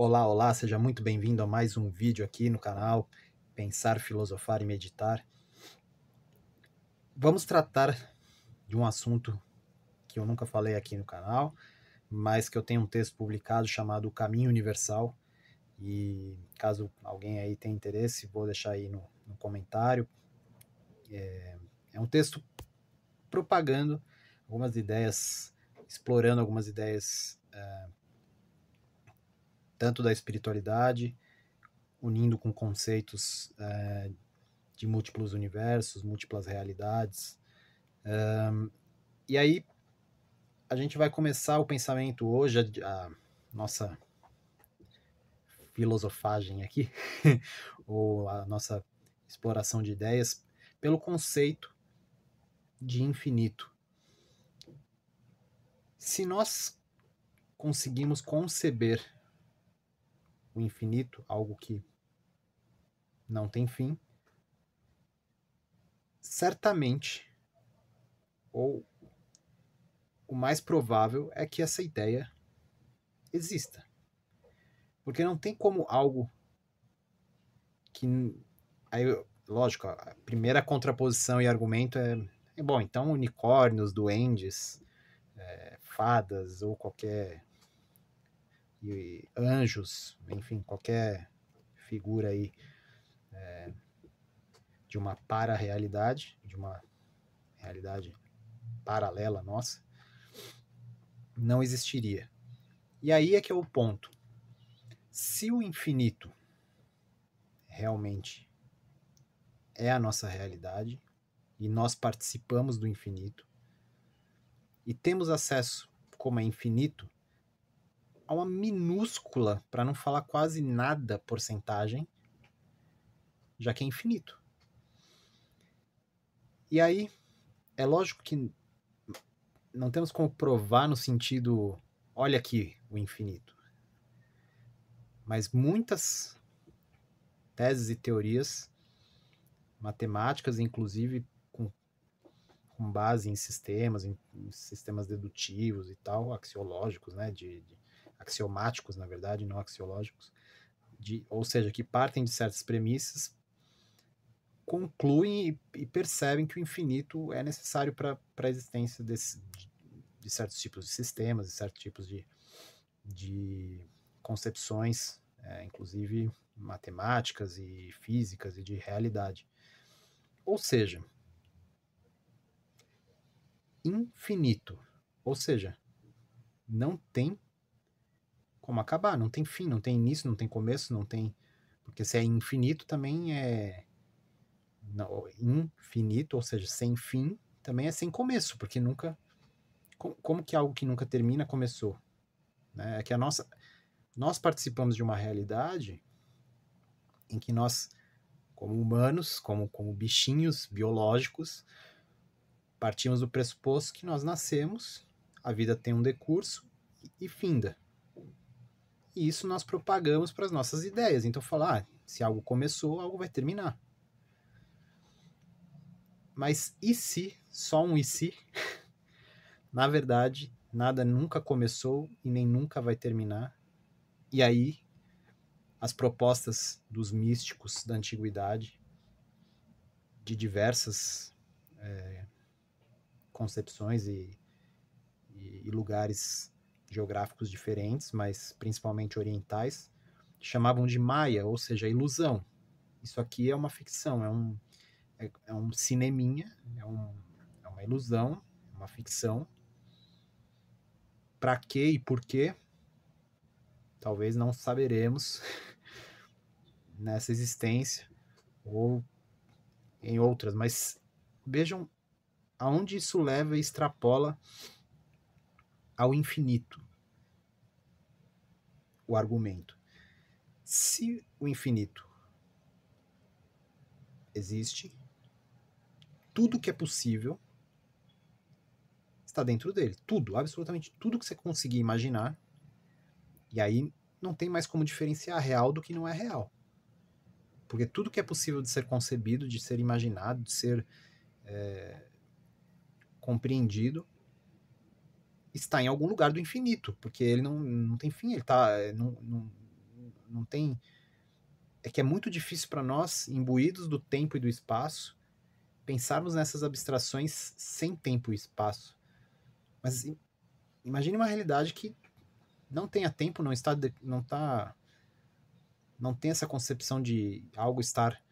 Olá, olá, seja muito bem-vindo a mais um vídeo aqui no canal Pensar, Filosofar e Meditar. Vamos tratar de um assunto que eu nunca falei aqui no canal, mas que eu tenho um texto publicado chamado O Caminho Universal, e caso alguém aí tenha interesse, vou deixar aí no comentário. É um texto propagando algumas ideias, explorando algumas ideias tanto da espiritualidade, unindo com conceitos de múltiplos universos, múltiplas realidades. E aí a gente vai começar o pensamento hoje, a nossa filosofagem aqui, ou a nossa exploração de ideias, pelo conceito de infinito. Se nós conseguimos conceber o infinito, algo que não tem fim, certamente, ou o mais provável é que essa ideia exista. Porque não tem como algo que. Aí, lógico, a primeira contraposição e argumento é bom, então unicórnios, duendes, fadas ou qualquer. E anjos, enfim, qualquer figura aí de uma para-realidade, de uma realidade paralela nossa, não existiria. E aí é que é o ponto. Se o infinito realmente é a nossa realidade e nós participamos do infinito e temos acesso, como é infinito, a uma minúscula, para não falar quase nada, porcentagem, já que é infinito. E aí, é lógico que não temos como provar no sentido, olha aqui o infinito. Mas muitas teses e teorias matemáticas, inclusive com base em sistemas dedutivos e tal, axiológicos, né, axiomáticos, na verdade, não axiológicos, ou seja, que partem de certas premissas, concluem e percebem que o infinito é necessário para a existência de certos tipos de sistemas, de certos tipos de concepções, inclusive matemáticas e físicas e de realidade. Ou seja, infinito. Ou seja, não tem como acabar, não tem fim, não tem início, não tem começo, não tem. Porque se é infinito também é. Não, infinito, ou seja, sem fim, também é sem começo, porque nunca. Como que algo que nunca termina começou? Né? É que nós participamos de uma realidade em que nós, como humanos, como bichinhos biológicos, partimos do pressuposto que nós nascemos, a vida tem um decurso e finda. E isso nós propagamos para as nossas ideias. Então, falar, se algo começou, algo vai terminar. Mas e se, só um e se, na verdade, nada nunca começou e nem nunca vai terminar? E aí, as propostas dos místicos da antiguidade, de diversas concepções e lugares geográficos diferentes, mas principalmente orientais, chamavam de Maya, ou seja, ilusão. Isso aqui é uma ficção, é um cineminha, é uma ilusão, uma ficção. Para quê e por quê? Talvez não saberemos nessa existência ou em outras, mas vejam aonde isso leva e extrapola ao infinito o argumento. Se o infinito existe, tudo que é possível está dentro dele. Tudo, absolutamente tudo que você conseguir imaginar. E aí não tem mais como diferenciar real do que não é real. Porque tudo que é possível de ser concebido, de ser imaginado, de ser compreendido, está em algum lugar do infinito. Porque ele não tem fim, ele tá. não tem... É que é muito difícil para nós, imbuídos do tempo e do espaço, pensarmos nessas abstrações sem tempo e espaço. Mas imagine uma realidade que não tenha tempo, não tem essa concepção de algo estar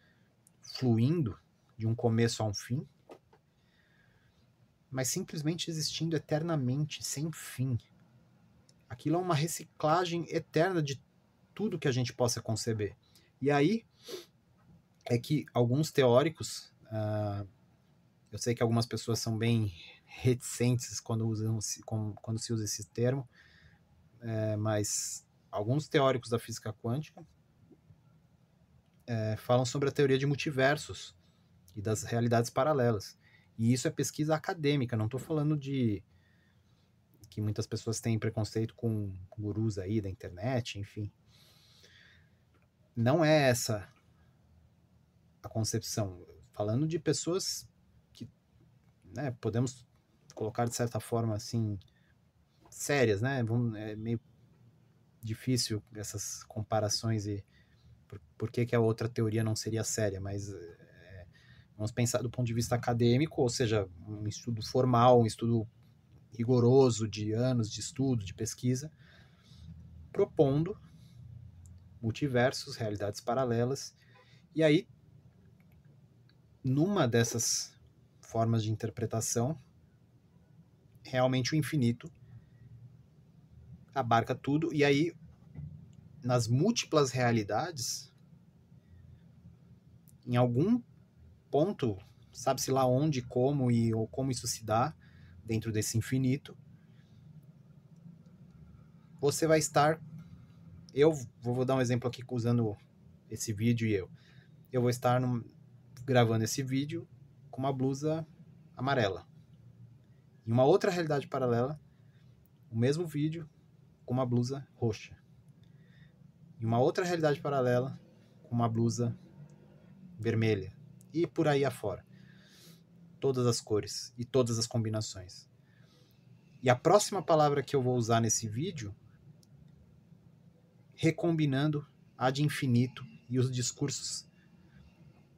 fluindo de um começo a um fim, mas simplesmente existindo eternamente, sem fim. Aquilo é uma reciclagem eterna de tudo que a gente possa conceber. E aí é que alguns teóricos, eu sei que algumas pessoas são bem reticentes quando se usa esse termo, mas alguns teóricos da física quântica falam sobre a teoria de multiversos e das realidades paralelas. E isso é pesquisa acadêmica, não estou falando de que muitas pessoas têm preconceito com gurus aí da internet, enfim. Não é essa a concepção. Falando de pessoas que, né, podemos colocar de certa forma assim, sérias, né? É meio difícil essas comparações e por que a outra teoria não seria séria, mas vamos pensar do ponto de vista acadêmico, ou seja, um estudo formal, um estudo rigoroso de anos de estudo, de pesquisa, propondo multiversos, realidades paralelas, e aí, numa dessas formas de interpretação, realmente o infinito abarca tudo, e aí, nas múltiplas realidades, em algum ponto, sabe-se lá onde, como ou como isso se dá dentro desse infinito, você vai estar... Eu vou dar um exemplo aqui usando esse vídeo e eu vou estar gravando esse vídeo com uma blusa amarela. Em uma outra realidade paralela, o mesmo vídeo com uma blusa roxa. Em uma outra realidade paralela, com uma blusa vermelha. E por aí afora. Todas as cores e todas as combinações. E a próxima palavra que eu vou usar nesse vídeo, recombinando a de infinito e os discursos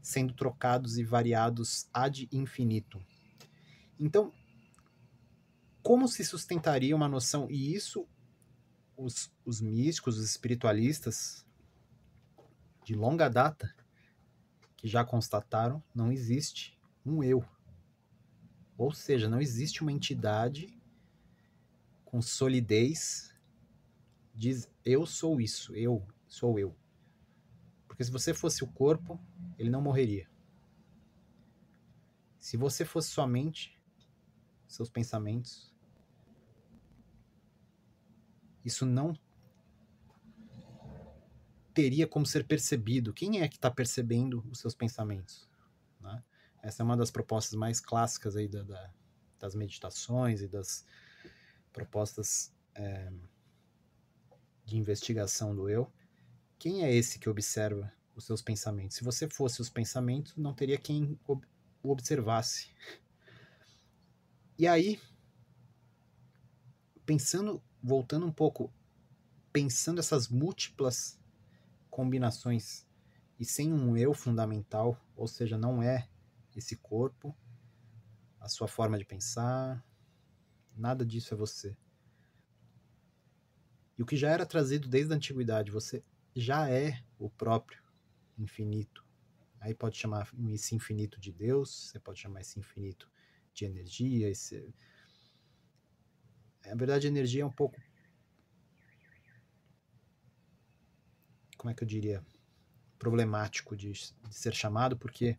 sendo trocados e variados ad infinitum. Então, como se sustentaria uma noção, e isso os místicos, os espiritualistas de longa data, que já constataram, não existe um eu. Ou seja, não existe uma entidade com solidez, diz eu sou isso, eu sou eu. Porque se você fosse o corpo, ele não morreria. Se você fosse sua mente, seus pensamentos, isso não teria como ser percebido. Quem é que está percebendo os seus pensamentos? Né? Essa é uma das propostas mais clássicas aí das meditações e das propostas de investigação do eu. Quem é esse que observa os seus pensamentos? Se você fosse os pensamentos, não teria quem o observasse. E aí, voltando um pouco, pensando essas múltiplas combinações e sem um eu fundamental, ou seja, não é esse corpo, a sua forma de pensar, nada disso é você. E o que já era trazido desde a antiguidade, você já é o próprio infinito. Aí pode chamar esse infinito de Deus, você pode chamar esse infinito de energia. Na verdade, energia é um pouco... Como é que eu diria? Problemático de ser chamado, porque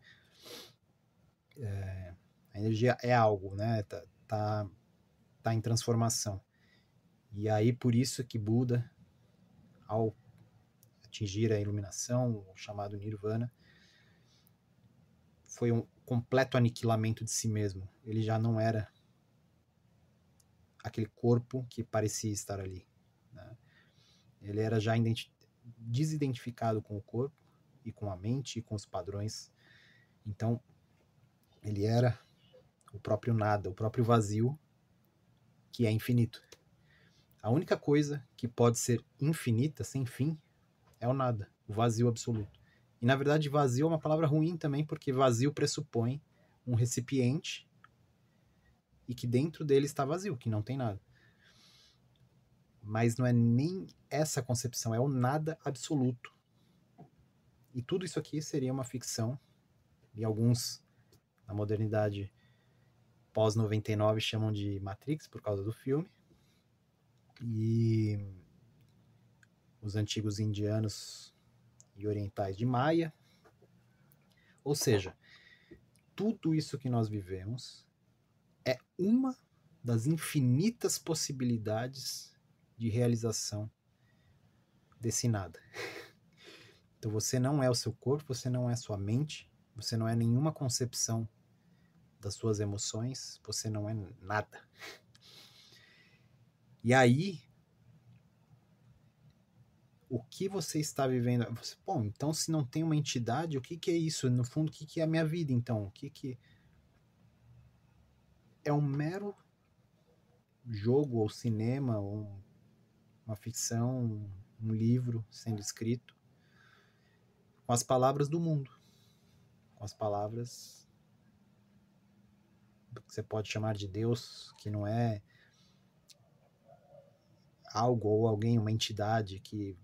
a energia é algo, né? Tá em transformação. E aí, por isso que Buda, ao atingir a iluminação, o chamado Nirvana, foi um completo aniquilamento de si mesmo. Ele já não era aquele corpo que parecia estar ali. Né? Ele era já desidentificado com o corpo e com a mente e com os padrões. Então, ele era o próprio nada, o próprio vazio, que é infinito. A única coisa que pode ser infinita, sem fim, é o nada, o vazio absoluto. E na verdade vazio é uma palavra ruim também, porque vazio pressupõe um recipiente e que dentro dele está vazio, que não tem nada. Mas não é nem essa concepção, é o nada absoluto. E tudo isso aqui seria uma ficção, e alguns, na modernidade pós-99, chamam de Matrix por causa do filme. E os antigos indianos e orientais de Maia. Ou seja, tudo isso que nós vivemos é uma das infinitas possibilidades de realização desse nada. Então você não é o seu corpo, você não é sua mente, você não é nenhuma concepção das suas emoções, você não é nada. E aí, o que você está vivendo? Você, bom, então se não tem uma entidade, o que é isso? No fundo, o que é a minha vida, então? O que é um mero jogo ou cinema, ou uma ficção, um livro sendo escrito com as palavras do mundo, com as palavras do que você pode chamar de Deus, que não é algo ou alguém, uma entidade que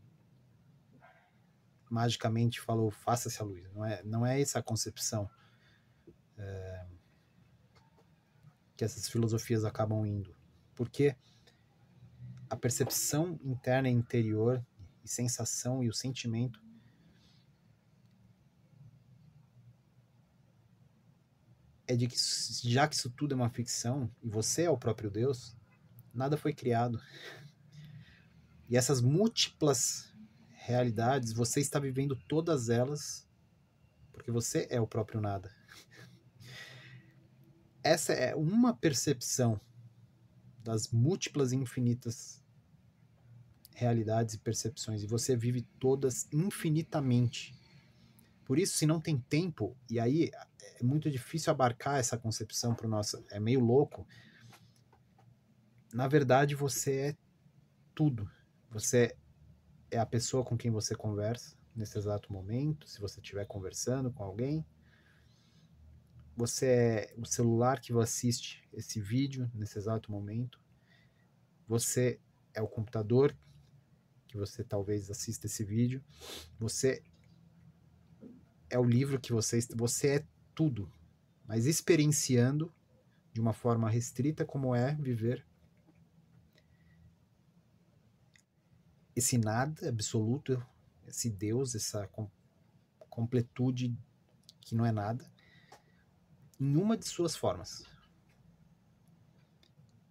magicamente falou faça-se a luz. Não é essa a concepção que essas filosofias acabam indo. Porque a percepção interna e interior, e sensação e o sentimento é de que, já que isso tudo é uma ficção, e você é o próprio Deus, nada foi criado. E essas múltiplas realidades, você está vivendo todas elas porque você é o próprio nada. Essa é uma percepção das múltiplas e infinitas realidades e percepções, e você vive todas infinitamente. Por isso, se não tem tempo, e aí é muito difícil abarcar essa concepção para o nosso, é meio louco. Na verdade, você é tudo. Você é a pessoa com quem você conversa nesse exato momento, se você estiver conversando com alguém. Você é o celular que você assiste esse vídeo nesse exato momento. Você é o computador que você talvez assista esse vídeo. Você é o livro que você é tudo, mas experienciando de uma forma restrita como é viver esse nada absoluto, esse Deus, essa completude que não é nada, em uma de suas formas.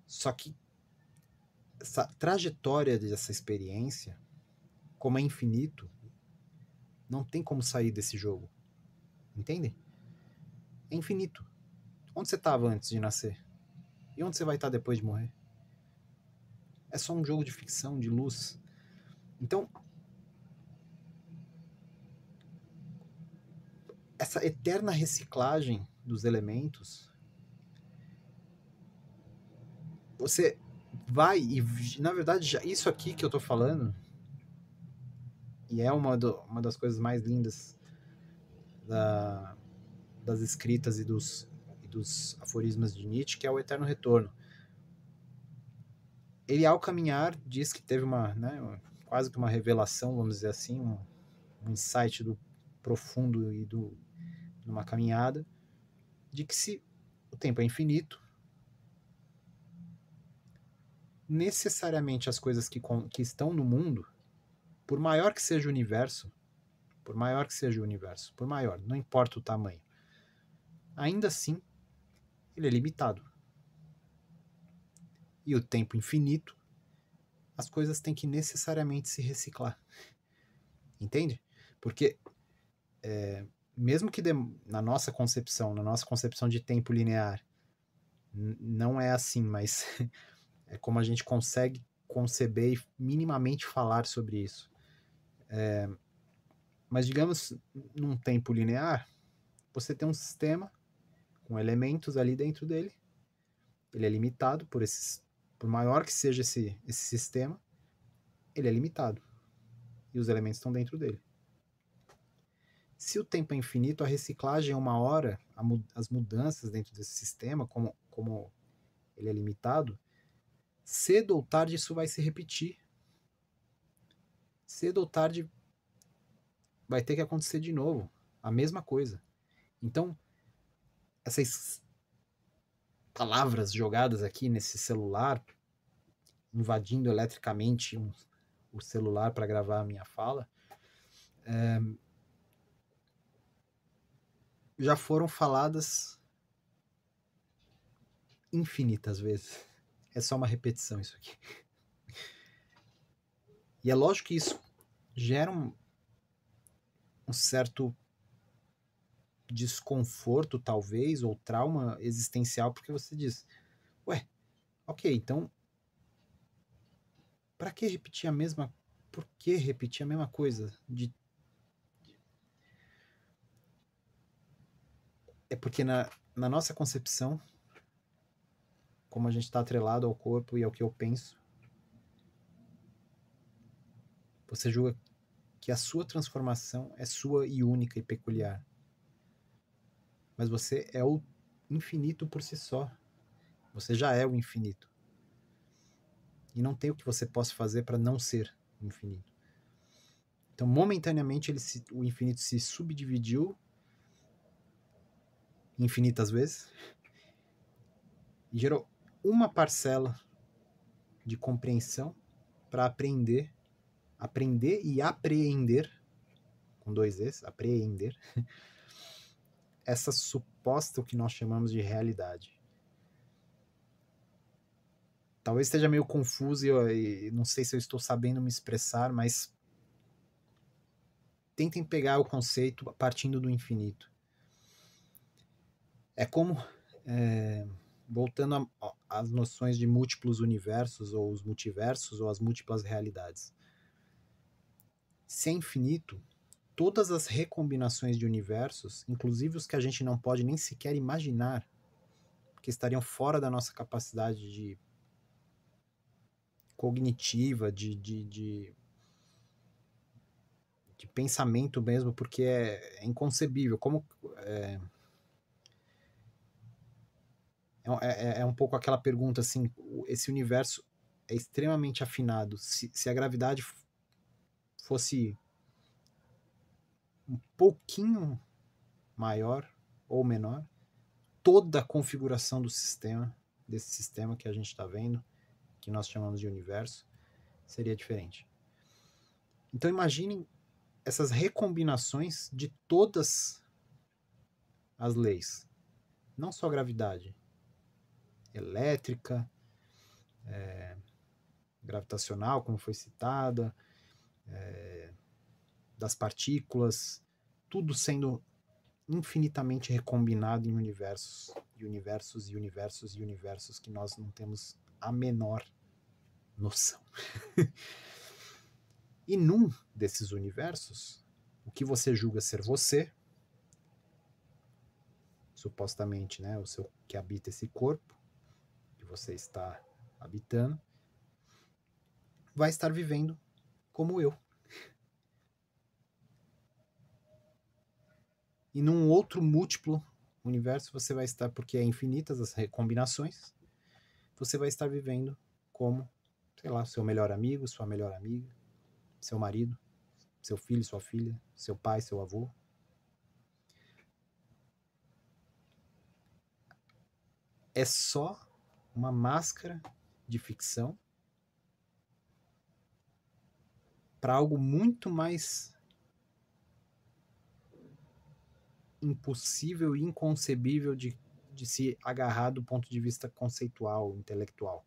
Só que essa trajetória dessa experiência, como é infinito, não tem como sair desse jogo. Entende? É infinito. Onde você estava antes de nascer? E onde você vai estar depois de morrer? É só um jogo de ficção, de luz. Então, essa eterna reciclagem dos elementos, você vai e, na verdade, já, isso aqui que eu tô falando, e é uma das coisas mais lindas das escritas e dos aforismas de Nietzsche, que é o eterno retorno. Ele, ao caminhar, diz que teve quase que uma revelação, vamos dizer assim, um insight do profundo e numa caminhada, de que se o tempo é infinito, necessariamente as coisas que estão no mundo, por maior que seja o universo, por maior, não importa o tamanho, ainda assim, ele é limitado. E o tempo infinito, as coisas têm que necessariamente se reciclar. Entende? Porque mesmo que na nossa concepção de tempo linear, não é assim, mas é como a gente consegue conceber e minimamente falar sobre isso. Mas digamos, num tempo linear, você tem um sistema com elementos ali dentro dele, ele é limitado por maior que seja esse sistema, ele é limitado. e os elementos estão dentro dele. Se o tempo é infinito, a reciclagem é uma hora, as mudanças dentro desse sistema, como ele é limitado, cedo ou tarde isso vai se repetir. Cedo ou tarde vai ter que acontecer de novo, a mesma coisa. Então, essas palavras jogadas aqui nesse celular, invadindo eletricamente o celular para gravar a minha fala, já foram faladas infinitas vezes. É só uma repetição isso aqui. E é lógico que isso gera um certo desconforto, talvez, ou trauma existencial, porque você diz, ué, ok, então, para que repetir a mesma... Por que repetir a mesma coisa? É porque na nossa concepção, como a gente está atrelado ao corpo e ao que eu penso, você julga que a sua transformação é sua e única e peculiar. Mas você é o infinito por si só. Você já é o infinito. E não tem o que você possa fazer para não ser o infinito. Então, momentaneamente, o infinito se subdividiu infinitas vezes e gerou uma parcela de compreensão para aprender e apreender, com 2 Es, apreender, essa suposta, o que nós chamamos de realidade. Talvez esteja meio confuso e não sei se eu estou sabendo me expressar, mas tentem pegar o conceito partindo do infinito. É como, voltando às noções de múltiplos universos, ou os multiversos, ou as múltiplas realidades. Se é infinito, todas as recombinações de universos, inclusive os que a gente não pode nem sequer imaginar, que estariam fora da nossa capacidade de cognitiva, de pensamento mesmo, porque é inconcebível. Como é um pouco aquela pergunta assim, esse universo é extremamente afinado. Se a gravidade fosse um pouquinho maior ou menor, toda a configuração do sistema, desse sistema que a gente está vendo, que nós chamamos de universo, seria diferente. Então imaginem essas recombinações de todas as leis, não só gravidade, elétrica, gravitacional, como foi citada, das partículas, tudo sendo infinitamente recombinado em universos, e universos, e universos, e universos que nós não temos a menor noção. E num desses universos, o que você julga ser você, supostamente, né, o seu que habita esse corpo que você está habitando, vai estar vivendo como eu. E num outro múltiplo universo você vai estar, porque é infinitas as recombinações, você vai estar vivendo como, sei lá, seu melhor amigo, sua melhor amiga, seu marido, seu filho, sua filha, seu pai, seu avô. É só uma máscara de ficção para algo muito mais impossível e inconcebível de se agarrar do ponto de vista conceitual, intelectual.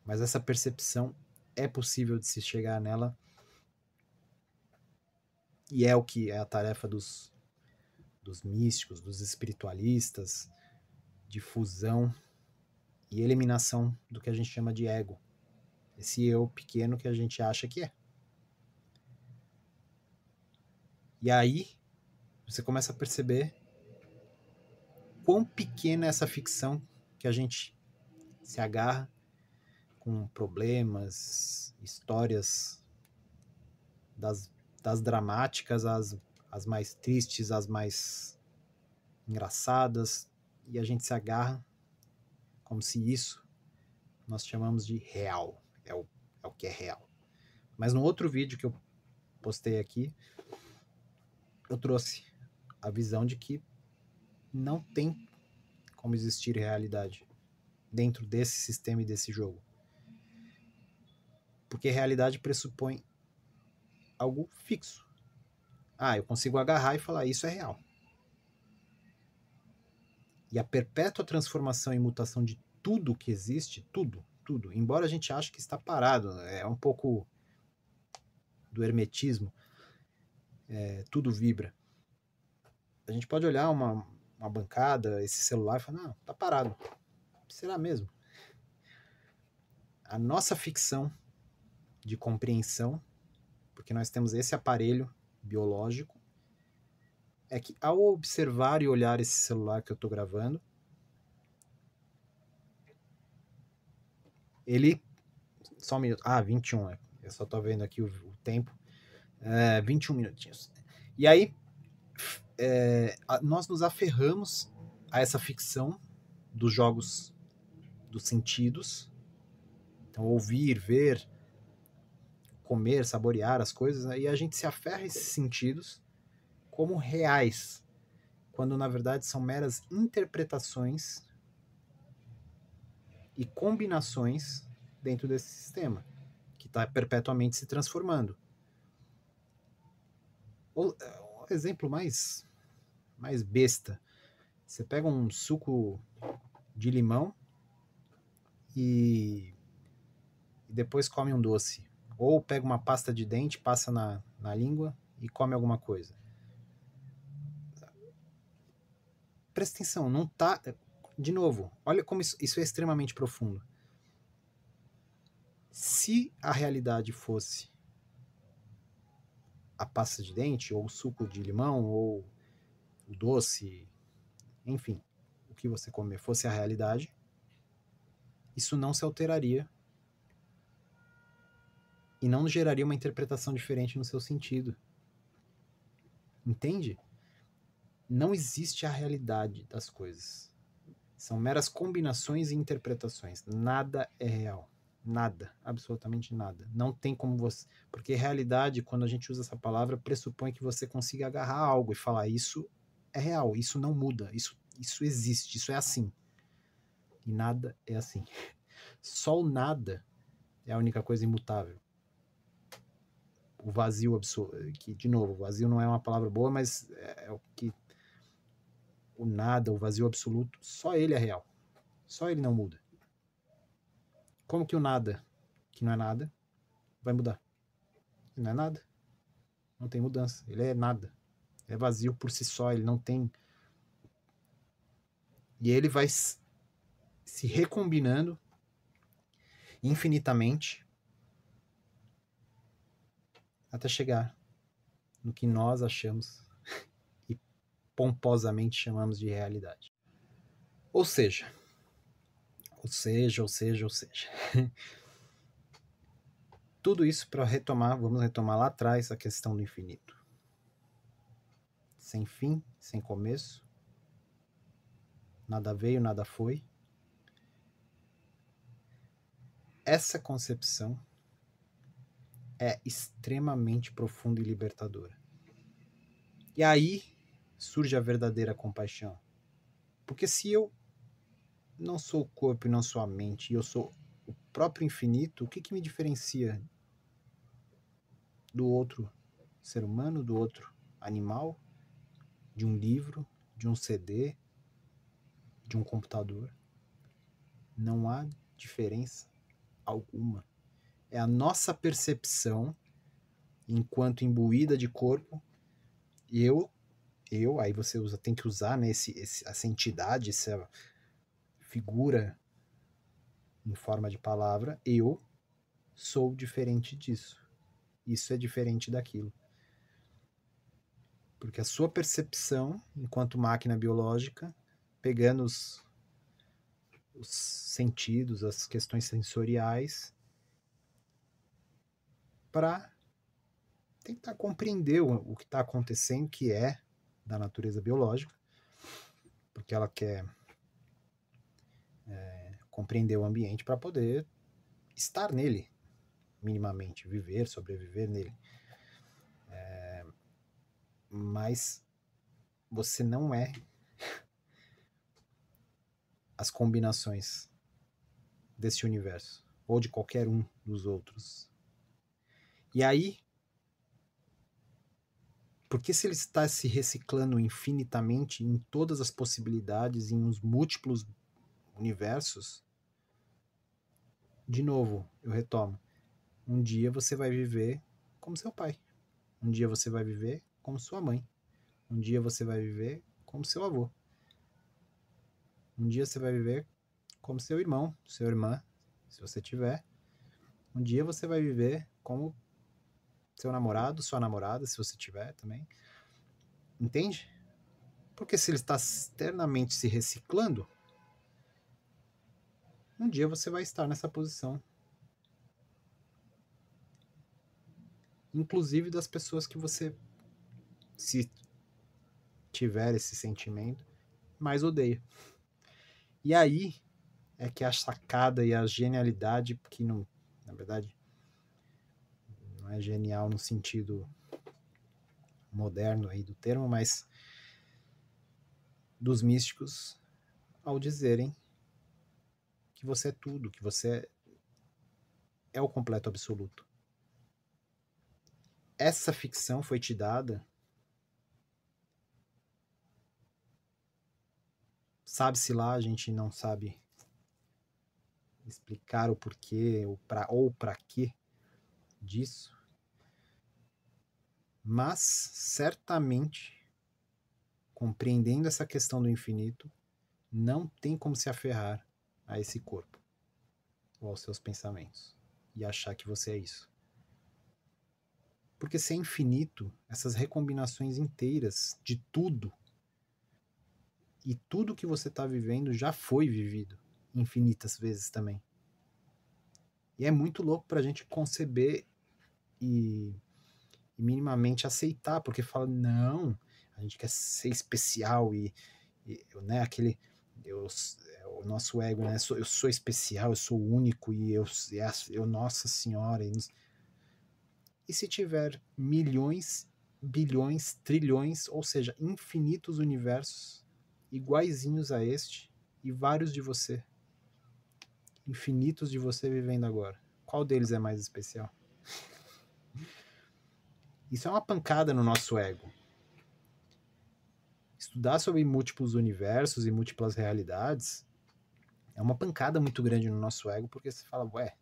Mas essa percepção é possível de se chegar nela, e é o que é a tarefa dos místicos, dos espiritualistas, de fusão e eliminação do que a gente chama de ego, esse eu pequeno que a gente acha que é. E aí você começa a perceber quão pequena é essa ficção que a gente se agarra com problemas, histórias das dramáticas, as mais tristes, as mais engraçadas, e a gente se agarra como se isso nós chamamos de real, é o que é real. Mas no outro vídeo que eu postei aqui, eu trouxe a visão de que não tem como existir realidade dentro desse sistema e desse jogo. Porque realidade pressupõe algo fixo. Eu consigo agarrar e falar, isso é real. E a perpétua transformação e mutação de tudo que existe, tudo, embora a gente ache que está parado, é um pouco do hermetismo, tudo vibra. A gente pode olhar uma bancada, esse celular, e falar, não, tá parado. Será mesmo? A nossa ficção de compreensão, porque nós temos esse aparelho biológico, é que ao observar e olhar esse celular que eu estou gravando, ele... Só um minuto. 21. Eu só estou vendo aqui o tempo. 21 minutinhos. E aí, nós nos aferramos a essa ficção dos jogos dos sentidos. Então, ouvir, ver, comer, saborear as coisas, né? E a gente se aferra a esses sentidos como reais, quando na verdade são meras interpretações e combinações dentro desse sistema, que está perpetuamente se transformando. O exemplo mais besta, você pega um suco de limão e depois come um doce. Ou pega uma pasta de dente, passa na língua e come alguma coisa. Presta atenção, não tá... De novo, olha como isso é extremamente profundo. Se a realidade fosse a pasta de dente, ou o suco de limão, ou o doce, enfim, o que você comer fosse a realidade, isso não se alteraria e não geraria uma interpretação diferente no seu sentido. Entende? Não existe a realidade das coisas. São meras combinações e interpretações. Nada é real. Nada. Absolutamente nada. Não tem como você... Porque realidade, quando a gente usa essa palavra, pressupõe que você consiga agarrar algo e falar, isso é real, isso não muda, isso existe, isso é assim. E nada é assim. Só o nada é a única coisa imutável. O vazio absoluto, que, de novo, vazio não é uma palavra boa, mas é o que... O nada, o vazio absoluto, só ele é real. Só ele não muda. Como que o nada, que não é nada, vai mudar? Ele não é nada. Não tem mudança. Ele é nada. É vazio por si só, ele não tem... E ele vai se recombinando infinitamente até chegar no que nós achamos e pomposamente chamamos de realidade. Ou seja, tudo isso para retomar, vamos retomar lá atrás a questão do infinito. Sem fim, sem começo, nada veio, nada foi. Essa concepção é extremamente profunda e libertadora. E aí surge a verdadeira compaixão. Porque se eu não sou o corpo e não sou a mente, e eu sou o próprio infinito, o que me diferencia do outro ser humano, do outro animal, de um livro, de um CD, de um computador? Não há diferença alguma. É a nossa percepção, enquanto imbuída de corpo, eu, aí você tem que usar, né, essa entidade, essa figura em forma de palavra, eu sou diferente disso. Isso é diferente daquilo. Porque a sua percepção, enquanto máquina biológica, pegando os sentidos, as questões sensoriais, para tentar compreender o que está acontecendo, que é da natureza biológica, porque ela quer compreender o ambiente para poder estar nele, minimamente, viver, sobreviver nele. Mas você não é as combinações desse universo, ou de qualquer um dos outros. E aí, porque se ele está se reciclando infinitamente em todas as possibilidades, em uns múltiplos universos, de novo, eu retomo, um dia você vai viver como seu pai, um dia você vai viver como sua mãe, um dia você vai viver como seu avô, um dia você vai viver como seu irmão, sua irmã, se você tiver, um dia você vai viver como seu namorado, sua namorada, se você tiver também, entende? Porque se ele está externamente se reciclando, um dia você vai estar nessa posição. Inclusive das pessoas que você, se tiver esse sentimento, mais odeia. E aí é que a sacada e a genialidade, que não, na verdade, não é genial no sentido moderno aí do termo, mas dos místicos ao dizerem que você é tudo, que você é o completo absoluto. Essa ficção foi te dada, sabe-se lá, a gente não sabe explicar o porquê ou para quê disso, mas certamente, compreendendo essa questão do infinito, não tem como se aferrar a esse corpo ou aos seus pensamentos e achar que você é isso. Porque se é infinito, essas recombinações inteiras de tudo, e tudo que você está vivendo já foi vivido infinitas vezes também. E é muito louco para a gente conceber e minimamente aceitar, porque fala, não, a gente quer ser especial e né, aquele, o nosso ego, né, eu sou especial, eu sou único e eu Nossa Senhora. E se tiver milhões, bilhões, trilhões, ou seja, infinitos universos iguaizinhos a este e vários de você, infinitos de você vivendo agora, qual deles é mais especial? Isso é uma pancada no nosso ego. Estudar sobre múltiplos universos e múltiplas realidades é uma pancada muito grande no nosso ego, porque você fala, ué,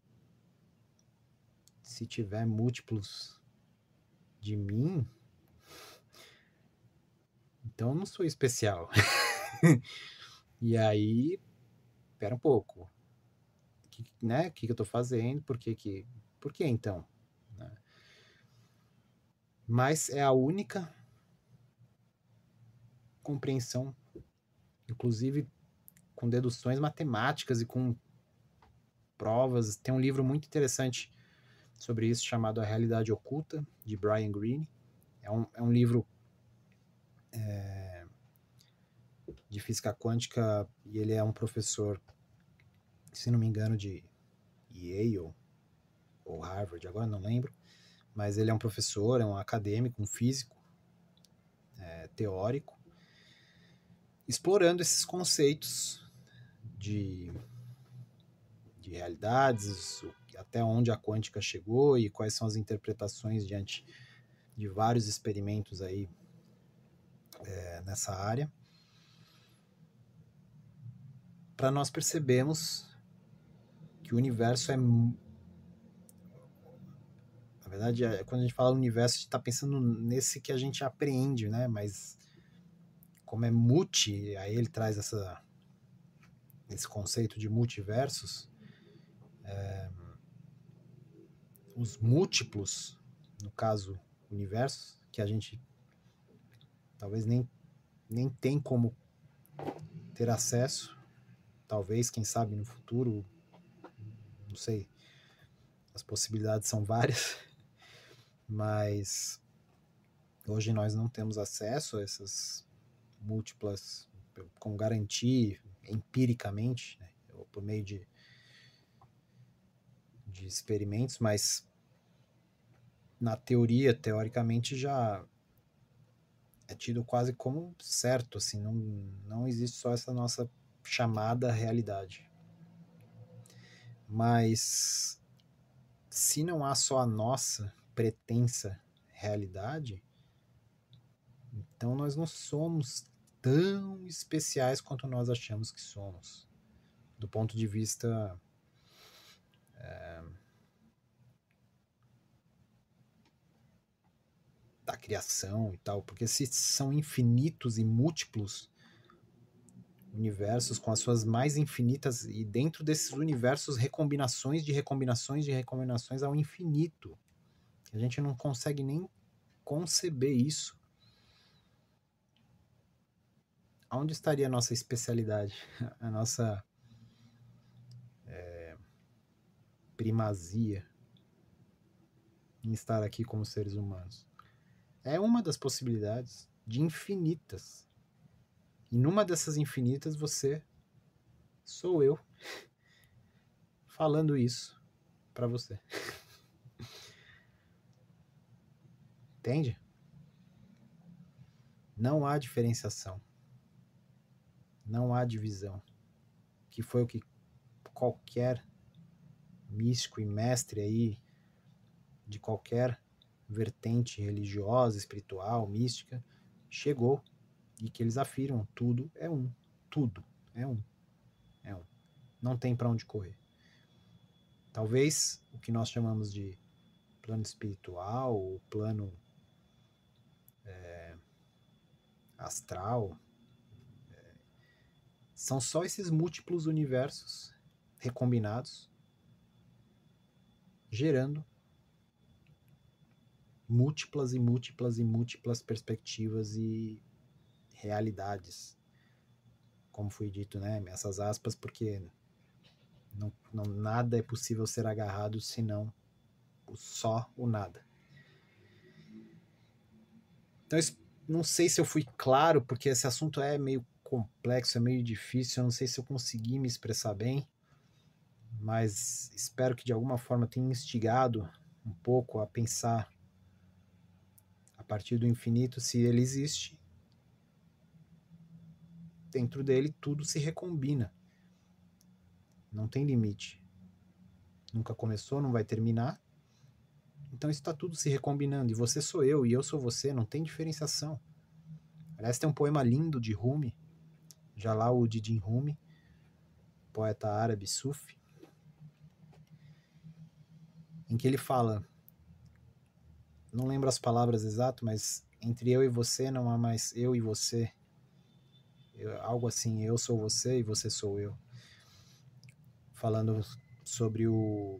se tiver múltiplos de mim, então eu não sou especial. E aí, espera um pouco, né? O que eu tô fazendo? Por que então? Né? Mas é a única compreensão, inclusive com deduções matemáticas e com provas. Tem um livro muito interessante sobre isso chamado A Realidade Oculta, de Brian Greene. É um livro de física quântica e ele é um professor, se não me engano, de Yale ou Harvard, agora não lembro, mas ele é um professor, é um acadêmico, um físico, teórico, explorando esses conceitos de realidades, até onde a quântica chegou e quais são as interpretações diante de vários experimentos aí nessa área, para nós percebermos que o universo na verdade, quando a gente fala universo, a gente está pensando nesse que a gente apreende, né? Mas como é multi, aí ele traz esse conceito de multiversos, os múltiplos, no caso, universos, que a gente talvez nem tem como ter acesso, talvez, quem sabe no futuro, não sei, as possibilidades são várias, Mas hoje nós não temos acesso a essas múltiplas, com garantia, empiricamente, né, ou por meio de experimentos, mas na teoria, teoricamente, já é tido quase como certo, assim, não existe só essa nossa chamada realidade. Mas se não há só a nossa pretensa realidade, então nós não somos tão especiais quanto nós achamos que somos, do ponto de vista da criação e tal, porque se são infinitos e múltiplos universos com as suas mais infinitas, e dentro desses universos recombinações de recombinações de recombinações ao infinito, a gente não consegue nem conceber isso. Onde estaria a nossa especialidade, a nossa primazia em estar aqui como seres humanos? É uma das possibilidades de infinitas. E numa dessas infinitas você sou eu falando isso para você. Entende? Não há diferenciação. Não há divisão. Que foi o que qualquer místico e mestre aí de qualquer vertente religiosa, espiritual, mística, chegou, e que eles afirmam, tudo é um. Tudo é um. É um. Não tem para onde correr. Talvez o que nós chamamos de plano espiritual, ou plano astral, são só esses múltiplos universos recombinados, gerando múltiplas e múltiplas e múltiplas perspectivas e realidades. Como foi dito, né? Essas aspas, porque nada é possível ser agarrado senão só o nada. Então, não sei se eu fui claro, porque esse assunto é meio complexo, é meio difícil, eu não sei se eu consegui me expressar bem, mas espero que de alguma forma tenha instigado um pouco a pensar a partir do infinito, se ele existe. Dentro dele tudo se recombina. Não tem limite. Nunca começou, não vai terminar. Então está tudo se recombinando. E você sou eu, e eu sou você, não tem diferenciação. Aliás, tem um poema lindo de Rumi, Jalal-ud-Din Rumi, poeta árabe sufi, em que ele fala, não lembro as palavras exatas, mas entre eu e você não há mais eu e você. Algo assim, eu sou você e você sou eu. Falando sobre o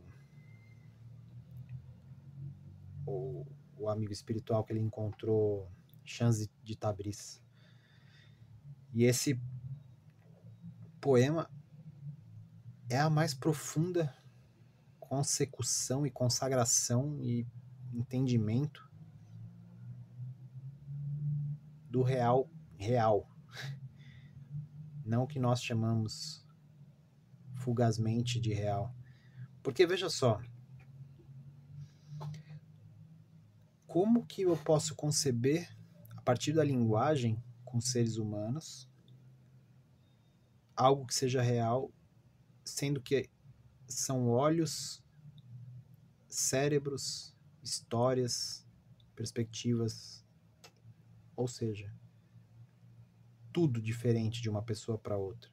amigo espiritual que ele encontrou, Chance de Tabriz. E esse poema é a mais profunda consecução e consagração e entendimento do real real. Não o que nós chamamos fugazmente de real. Porque veja só, como que eu posso conceber, a partir da linguagem com seres humanos, algo que seja real, sendo que são olhos, cérebros, histórias, perspectivas, ou seja, tudo diferente de uma pessoa para outra.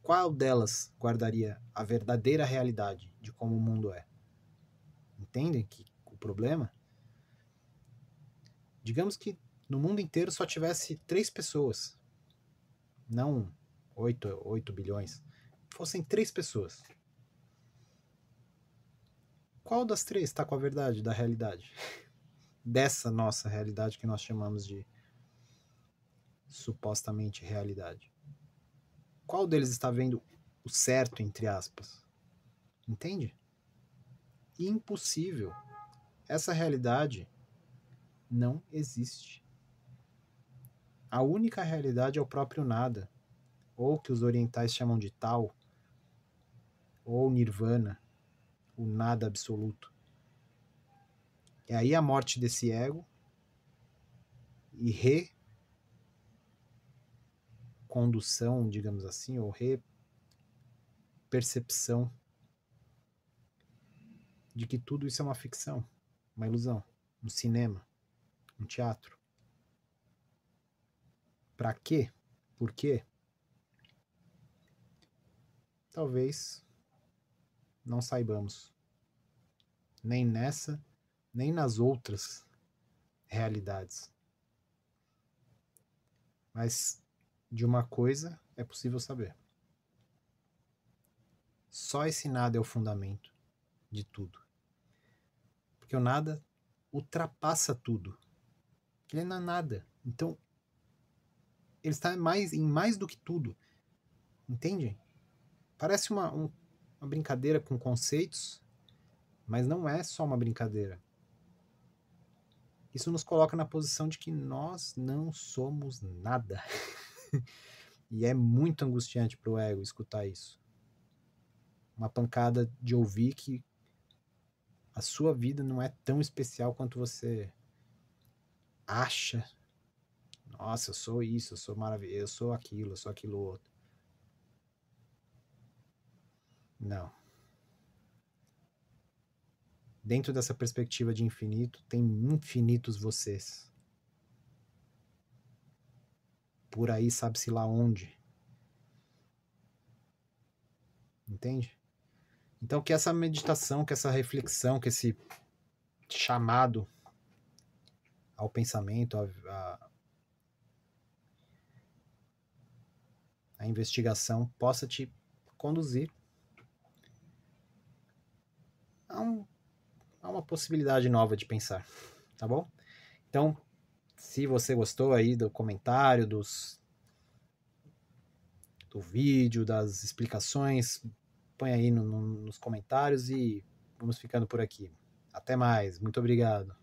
Qual delas guardaria a verdadeira realidade de como o mundo é? Entendem que o problema? Digamos que no mundo inteiro só tivesse 3 pessoas, não 8 bilhões, fossem 3 pessoas. Qual das 3 está com a verdade da realidade? Dessa nossa realidade que nós chamamos de supostamente realidade. Qual deles está vendo o certo, entre aspas? Entende? Impossível. essa realidade não existe. A única realidade é o próprio nada, ou que os orientais chamam de tal, ou nirvana, o nada absoluto. É aí a morte desse ego e recondução, digamos assim, ou repercepção de que tudo isso é uma ficção, uma ilusão, um cinema, um teatro. Para quê? Por quê? Talvez não saibamos. Nem nessa, nem nas outras realidades. Mas de uma coisa é possível saber. Só esse nada é o fundamento de tudo. Porque o nada ultrapassa tudo. Ele não é nada. Então, ele está em mais do que tudo. Entende? Parece uma brincadeira com conceitos, mas não é só uma brincadeira. Isso nos coloca na posição de que nós não somos nada. E é muito angustiante para o ego escutar isso. Uma pancada de ouvir que a sua vida não é tão especial quanto você acha. Nossa, eu sou isso, eu sou maravilhoso, eu sou aquilo outro. Não. Dentro dessa perspectiva de infinito, tem infinitos vocês. Por aí, sabe-se lá onde. Entende? Então, que essa meditação, que essa reflexão, que esse chamado ao pensamento, a investigação, possa te conduzir a uma possibilidade nova de pensar, tá bom? Então, se você gostou aí do comentário, do vídeo, das explicações, põe aí nos comentários e vamos ficando por aqui. Até mais, muito obrigado.